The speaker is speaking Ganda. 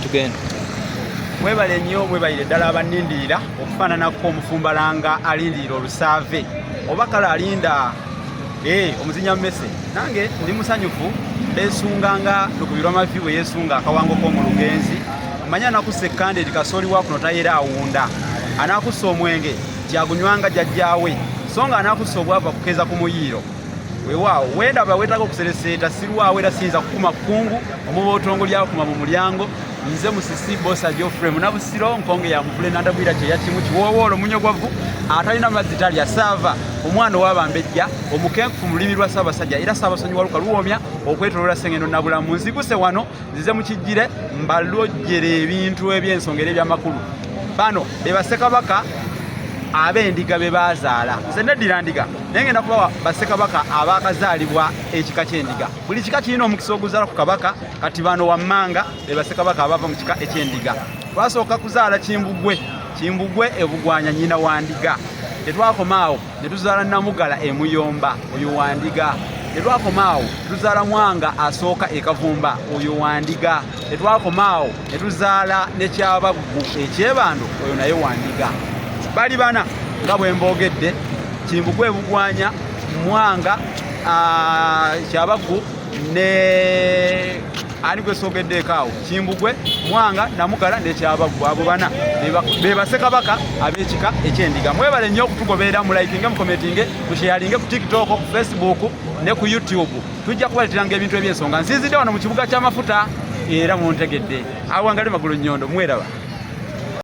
Tugenda. Mwebale nnyo mwebalire ddala abannindirira okufaananako omufumbalanga alindirira olusaave oba kale alinda omuzinya mmese. Nange ndi musanyufu beesunganga lukubirwa mavi bwe yeesunga akawango k'omulugenzi. Manya anakussa ekkandeti kasooli wa kuno tayera awunda. Anaakussa omwenge tyagunywanga jjajjaawe so nga anaakussa obwava kukeeza ku muyiiro. Weewaawo wendaba weetaaga okusereseeta sirwawo era siyinza kukuma kkungu omuba otongo lyakuma mu mulyango. Nze Musisi Bosa Geoffrey Munabusiro nkonge ya muvule nandabwira kyeya kimu kiwoowoolo munyogwavu atalina mazzi talya saava omwana ow'abambejja omukenkufu mu lulimi lwa Ssaabasajja era Ssaabasonyi Waluka luwoomya okwetoloola Ssengendo Nabulamu. Nziguse wano nzize mu kijjire mbalojjere ebintu eby'ensonga era eby'amakulu. Bano be Bassekabaka ab'endiga be baazaala. Nze neddira ndiga naye ngenda kubawa Bassekabaka abaakazaalibwa ekika ky'endiga. Buli kika kirina omukisa oguzaala ku kabaka, kati bano wammanga be Bassekabaka abava mu kika eky'endiga. Twasooka kuzaala Kimbugwe ebugwanya nnyina wa ndiga. Tetwakomaawo ne tuzaala Namugala emuyomba oyo wa ndiga. Tetwakomaawo ne tuzaala Mwanga asooka ekavumba oyo wa ndiga. Tetwakomaawo ne tuzaala ne Kyabaggu ekyebando oyo naye wa ndiga. Bali bana nga bwe mboogedde Kimbugwe ebugwanya Mwanga Kyabaggu ne ani gwe soogeddeeko awo Kimbugwe Mwanga Namugala ne Kyabaggu abo bana be Bassekabaka ab'ekika eky'endiga. Mwebale nnyo okutugoberera mu likinge mu commentinge ku sharinge ku TikTok ku Facebook ne ku YouTube. Tujja kubaleteranga ebintu eby'ensonga. Nsinzidde wano mu kibuga ky'amafuta era muntegedde awangale Magulu Nnyondo mweraba.